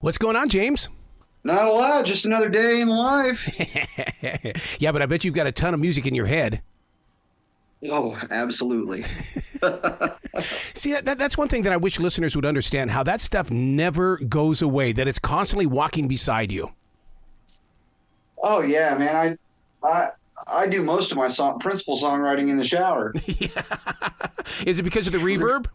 What's going on, James? Not a lot, just another day in life. Yeah, but I bet you've got a ton of music in your head. Oh, absolutely. See, that's one thing that I wish listeners would understand, how that stuff never goes away, that it's constantly walking beside you. Oh yeah, man. I do most of my principal songwriting in the shower. Yeah. Is it because of the reverb?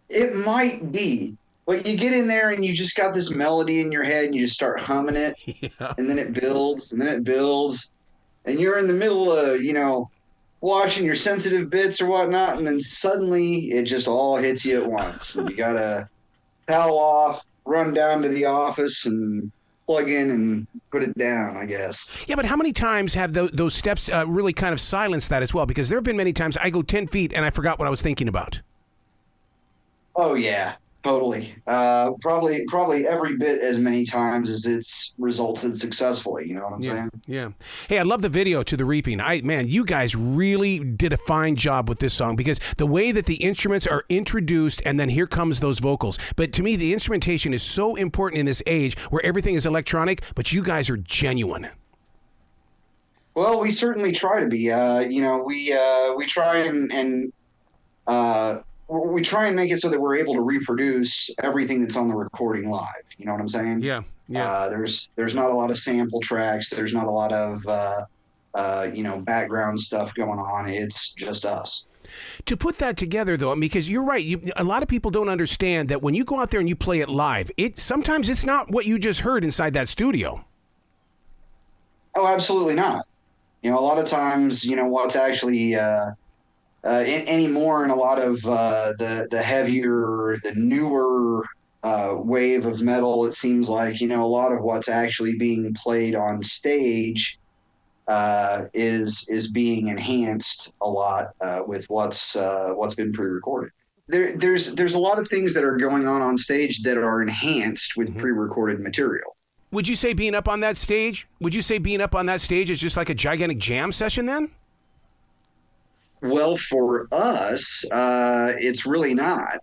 It might be. But you get in there and you just got this melody in your head and you just start humming it. Yeah. And then it builds and then it builds. And you're in the middle of, watching your sensitive bits or whatnot. And then suddenly it just all hits you at once. And you got to towel off, run down to the office and plug in and put it down, I guess. Yeah, but how many times have those steps really kind of silenced that as well? Because there have been many times I go 10 feet and I forgot what I was thinking about. Oh, yeah. Totally. Probably every bit as many times as it's resulted successfully. You know what I'm saying? Yeah. Hey, I love the video to The Reaping. Man, you guys really did a fine job with this song, because the way that the instruments are introduced and then here comes those vocals. But to me, the instrumentation is so important in this age where everything is electronic, but you guys are genuine. Well, we certainly try to be. We try and we try and make it so that we're able to reproduce everything that's on the recording live. You know what I'm saying? Yeah. There's not a lot of sample tracks. There's not a lot of background stuff going on. It's just us. To put that together, though, because you're right, a lot of people don't understand that when you go out there and you play it live, sometimes it's not what you just heard inside that studio. Oh, absolutely not. A lot of times, what's actually anymore in a lot of the heavier, the newer wave of metal, it seems like, a lot of what's actually being played on stage is being enhanced a lot with what's been pre-recorded. There's a lot of things that are going on stage that are enhanced with pre-recorded material. Would you say being up on that stage is just like a gigantic jam session then? Well, for us, it's really not.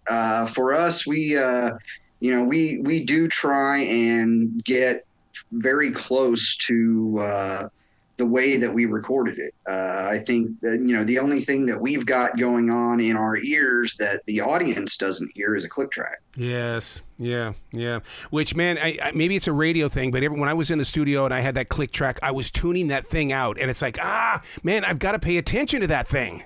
For us, we do try and get very close to the way that we recorded it. I think that, the only thing that we've got going on in our ears that the audience doesn't hear is a click track. Yes. Yeah. Which, man, maybe it's a radio thing, but when I was in the studio and I had that click track, I was tuning that thing out. And it's like, man, I've got to pay attention to that thing.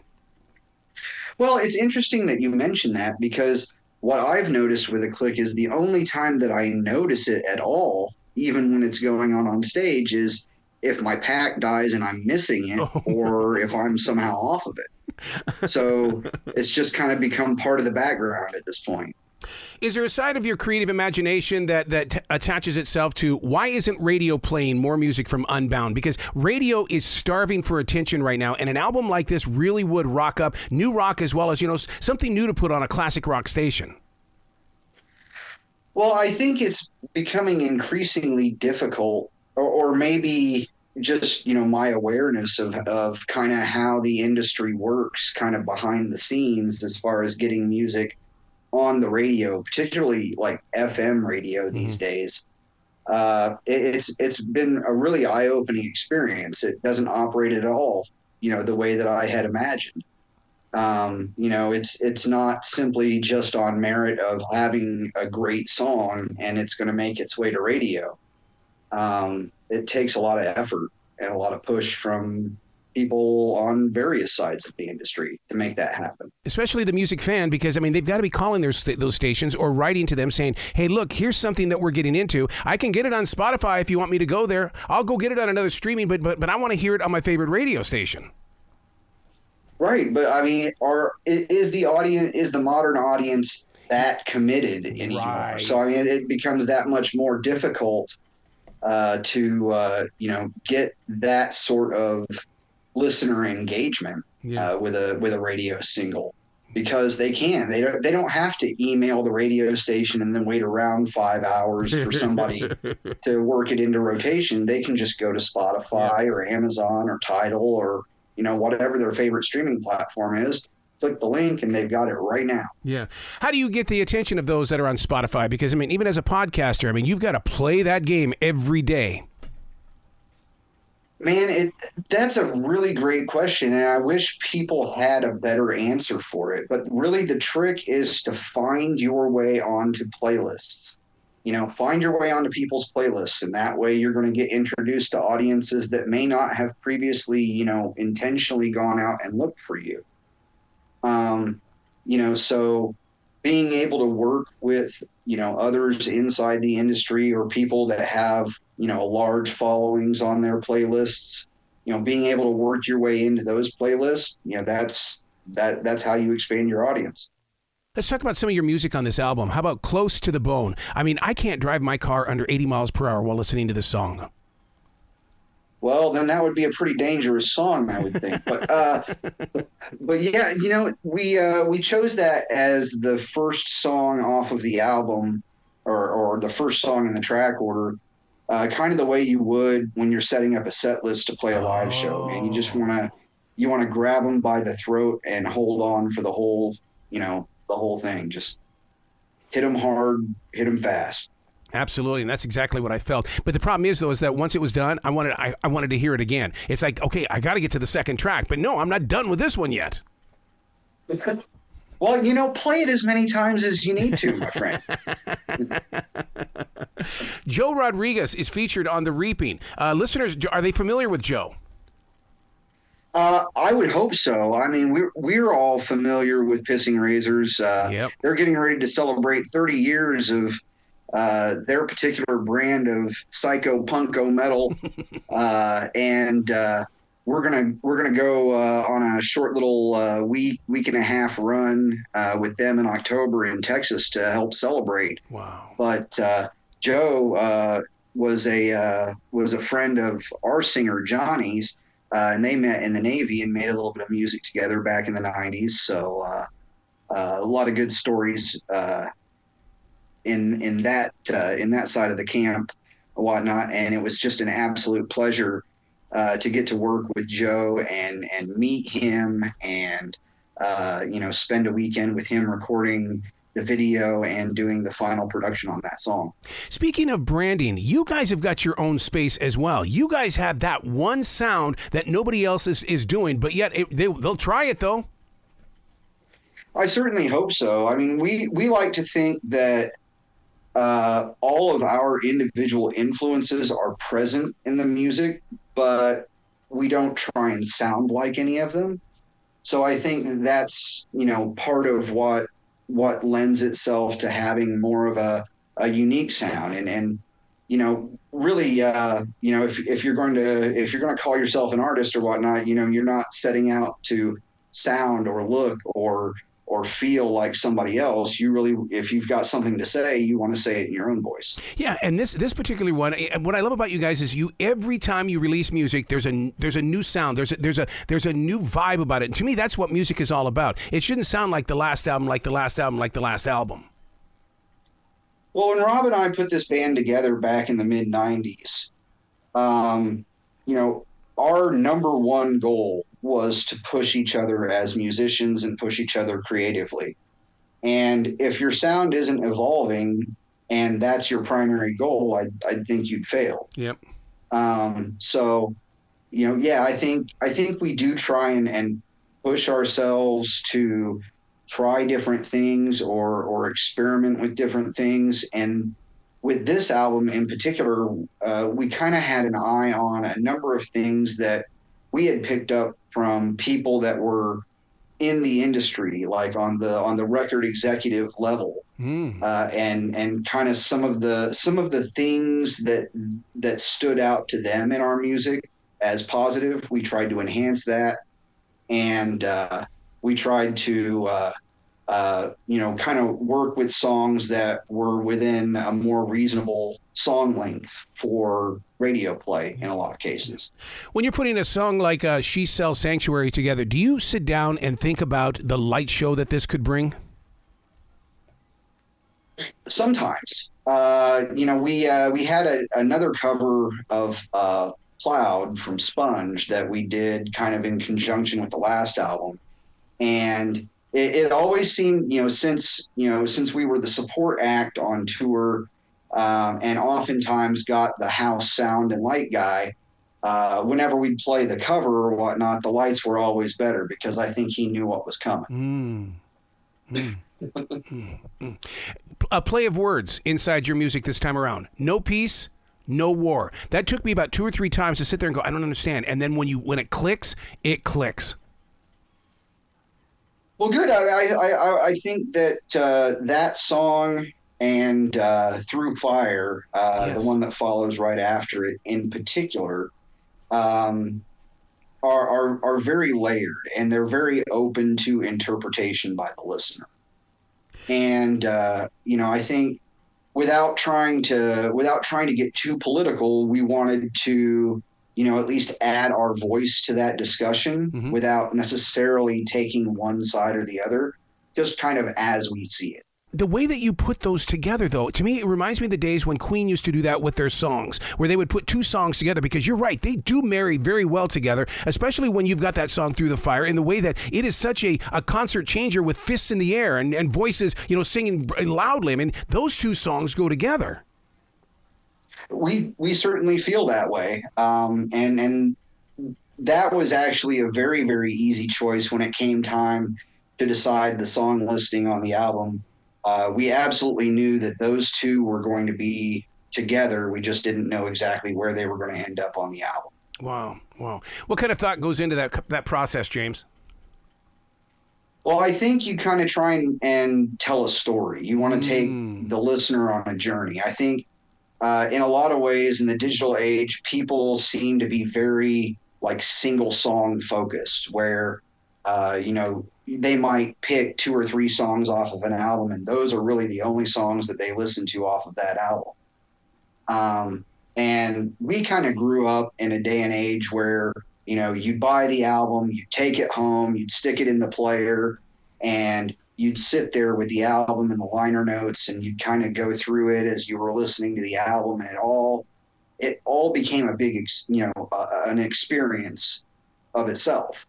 Well, it's interesting that you mentioned that, because what I've noticed with a click is the only time that I notice it at all, even when it's going on stage, is if my pack dies and I'm missing it, or if I'm somehow off of it. So it's just kind of become part of the background at this point. Is there a side of your creative imagination that attaches itself to why isn't radio playing more music from Unbound? Because radio is starving for attention right now, and an album like this really would rock up new rock as well as, something new to put on a classic rock station. Well, I think it's becoming increasingly difficult, or maybe just, my awareness of kind of how the industry works kind of behind the scenes as far as getting music on the radio, particularly like FM radio these days. It's been a really eye-opening experience. It doesn't operate at all, the way that I had imagined. It's not simply just on merit of having a great song and it's going to make its way to radio. It takes a lot of effort and a lot of push from people on various sides of the industry to make that happen. Especially the music fan, because, they've got to be calling those stations or writing to them saying, hey, look, here's something that we're getting into. I can get it on Spotify if you want me to go there. I'll go get it on another streaming, but I want to hear it on my favorite radio station. Right, but is the modern audience that committed anymore? Right. So it becomes that much more difficult to get that sort of listener engagement with a radio single, because they don't have to email the radio station and then wait around 5 hours for somebody to work it into rotation. They can just go to Spotify or Amazon or Tidal or whatever their favorite streaming platform is, click the link and they've got it right now. Yeah. How do you get the attention of those that are on Spotify? Because, I mean, even as a podcaster, I mean, you've got to play that game every day. Man, that's a really great question, and I wish people had a better answer for it. But really, the trick is to find your way onto playlists. Find your way onto people's playlists, and that way you're going to get introduced to audiences that may not have previously, intentionally gone out and looked for you. So being able to work with, others inside the industry or people that have, large followings on their playlists, being able to work your way into those playlists, that's how you expand your audience. Let's talk about some of your music on this album. How about Close to the Bone? I mean, I can't drive my car under 80 miles per hour while listening to this song. Well, then that would be a pretty dangerous song, I would think. But yeah, we chose that as the first song off of the album, or the first song in the track order, kind of the way you would when you're setting up a set list to play a live show. Man, you just want to grab them by the throat and hold on for the whole thing. Just hit them hard, hit them fast. Absolutely, and that's exactly what I felt. But the problem is, though, is that once it was done, I wanted to hear it again. It's like, okay, I got to get to the second track, but no, I'm not done with this one yet. Well, play it as many times as you need to, my friend. Joe Rodriguez is featured on The Reaping. Listeners, are they familiar with Joe? I would hope so. I mean, we're all familiar with Pissing Razors. Yep. They're getting ready to celebrate 30 years of their particular brand of psycho punko metal, and we're gonna go on a short little week and a half run with them in October in Texas to help celebrate. Wow! But Joe was a friend of our singer Johnny's, and they met in the Navy and made a little bit of music together back in the '90s. So a lot of good stories. In that side of the camp and whatnot, and it was just an absolute pleasure to get to work with Joe and meet him and spend a weekend with him recording the video and doing the final production on that song. Speaking of branding, you guys have got your own space as well. You guys have that one sound that nobody else is doing, but yet they'll try it though. I certainly hope so. I mean, we like to think that all of our individual influences are present in the music, but we don't try and sound like any of them. So I think that's, part of what lends itself to having more of a unique sound. And really, if you're going to call yourself an artist or whatnot, you're not setting out to sound or look or feel like somebody else. You really, if you've got something to say, you want to say it in your own voice. Yeah, and this particular one, what I love about you guys is every time you release music, there's a new sound, there's a new vibe about it. And to me, that's what music is all about. It shouldn't sound like the last album, like the last album, like the last album. Well, when Rob and I put this band together back in the mid '90s, our number one goal was to push each other as musicians and push each other creatively. And if your sound isn't evolving and that's your primary goal, I think you'd fail. Yep. So, I think we do try and push ourselves to try different things or experiment with different things. And with this album in particular, we kind of had an eye on a number of things that we had picked up from people that were in the industry, like on the record executive level, and kind of some of the things that stood out to them in our music as positive. We tried to enhance that, and we tried to kind of work with songs that were within a more reasonable song length for radio play in a lot of cases. When you're putting a song like She Sells Sanctuary together, do you sit down and think about the light show that this could bring? Sometimes. We had another cover of Cloud from Sponge that we did kind of in conjunction with the last album. And it always seemed, since we were the support act on tour, and oftentimes got the house sound and light guy, whenever we'd play the cover or whatnot, the lights were always better because I think he knew what was coming. A play of words inside your music this time around. No peace, no war. That took me about 2 or 3 times to sit there and go, I don't understand. And then when it clicks, it clicks. Well, good. I think that that song and Through Fire, Yes. the one that follows right after it in particular, are very layered, and they're very open to interpretation by the listener. And I think without trying to get too political, we wanted to at least add our voice to that discussion without necessarily taking one side or the other, just kind of as we see it. The way that you put those together, though, to me, it reminds me of the days when Queen used to do that with their songs, where they would put 2 songs together, because you're right, they do marry very well together, especially when you've got that song Through the Fire, in the way that it is such a concert changer with fists in the air and voices, singing loudly. I mean, those 2 songs go together. We certainly feel that way. And that was actually a very, very easy choice when it came time to decide the song listing on the album. We absolutely knew that those 2 were going to be together. We just didn't know exactly where they were going to end up on the album. Wow. What kind of thought goes into that process, James? Well, I think you kind of try and tell a story. You want to take the listener on a journey. I think in a lot of ways in the digital age, people seem to be very like single song focused, where, they might pick 2 or 3 songs off of an album, and those are really the only songs that they listen to off of that album. And we kind of grew up in a day and age where, you'd buy the album, you'd take it home, you'd stick it in the player, and you'd sit there with the album and the liner notes, and you'd kind of go through it as you were listening to the album, and it all became a big, an experience of itself.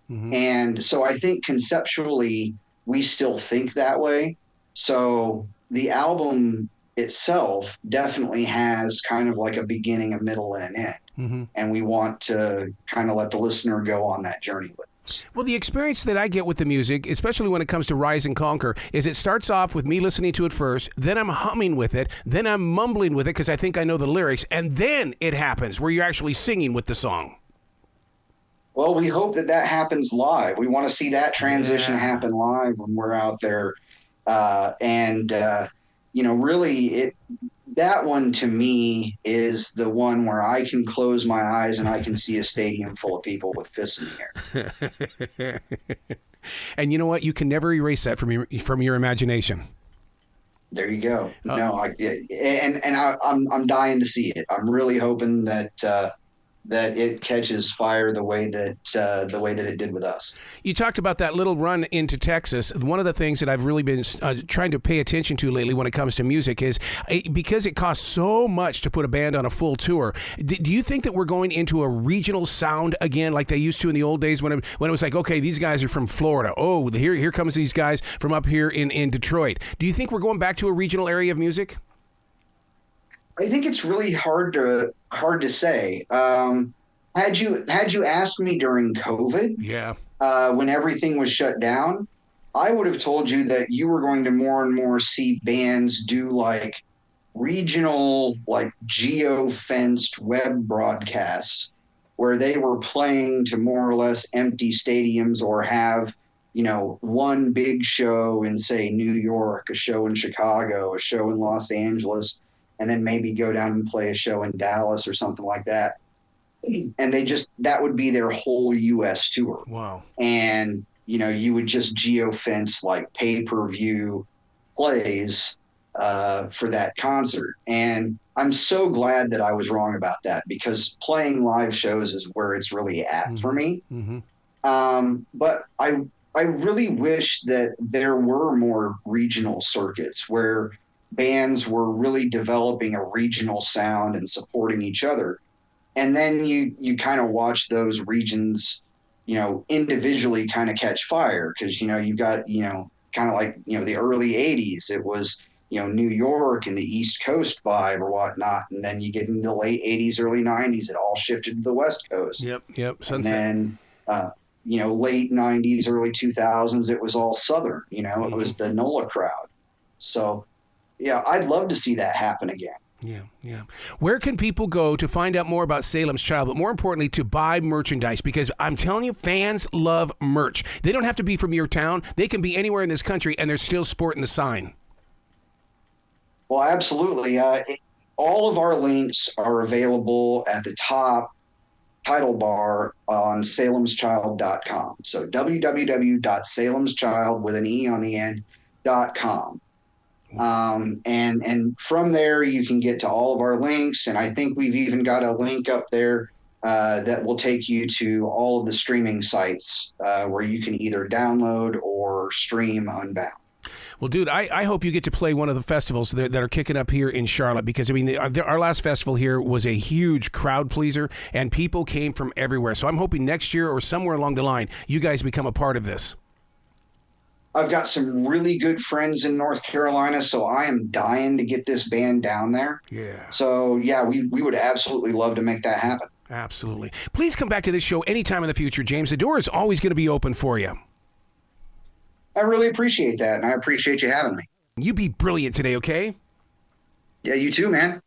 And so I think conceptually we still think that way. So the album itself definitely has kind of like a beginning, a middle, and an end. And we want to kind of let the listener go on that journey with us. Well, the experience that I get with the music, especially when it comes to Rise and Conquer, is it starts off with me listening to it first, then I'm humming with it, then I'm mumbling with it because I think I know the lyrics, and then it happens where you're actually singing with the song. Well, we hope that happens live. We want to see that transition happen live when we're out there. Really, that one to me is the one where I can close my eyes and I can see a stadium full of people with fists in the air. And you know what? You can never erase that from your imagination. There you go. No, I'm dying to see it. I'm really hoping that it catches fire the way that it did with us. You talked about that little run into Texas. One of the things that I've really been trying to pay attention to lately when it comes to music is because it costs so much to put a band on a full tour. Do you think that we're going into a regional sound again, like they used to in the old days when it was like, okay, these guys are from Florida. Oh, here comes these guys from up here in Detroit. Do you think we're going back to a regional area of music? I think it's really hard to say. Had you asked me during COVID, when everything was shut down, I would have told you that you were going to more and more see bands do like regional, like geo-fenced web broadcasts where they were playing to more or less empty stadiums, or have, one big show in, say, New York, a show in Chicago, a show in Los Angeles, and then maybe go down and play a show in Dallas or something like that. And that would be their whole U.S. tour. Wow. And, you would just geo-fence like pay-per-view plays for that concert. And I'm so glad that I was wrong about that, because playing live shows is where it's really at for me. But I really wish that there were more regional circuits where bands were really developing a regional sound and supporting each other. And then you kind of watch those regions individually kind of catch fire because, you've got, kind of like, the early 80s. It was, New York and the East Coast vibe or whatnot. And then you get into the late 80s, early 90s, it all shifted to the West Coast. Yep. Sunset. And then, late 90s, early 2000s, it was all Southern, it was the NOLA crowd. So, yeah, I'd love to see that happen again. Yeah. Where can people go to find out more about Salem's Child, but more importantly, to buy merchandise? Because I'm telling you, fans love merch. They don't have to be from your town. They can be anywhere in this country, and they're still sporting the sign. Well, absolutely. All of our links are available at the top title bar on salemschild.com. So www.salemschild with an E on the end.com. And from there you can get to all of our links, and I think we've even got a link up there that will take you to all of the streaming sites where you can either download or stream Unbound. Well, dude, I hope you get to play one of the festivals that are kicking up here in Charlotte, because, I mean, our last festival here was a huge crowd pleaser, and people came from everywhere. So I'm hoping next year or somewhere along the line, you guys become a part of this. I've got some really good friends in North Carolina, so I am dying to get this band down there. Yeah. So, yeah, we would absolutely love to make that happen. Absolutely. Please come back to this show anytime in the future, James. The door is always going to be open for you. I really appreciate that, and I appreciate you having me. You be brilliant today, okay? Yeah, you too, man.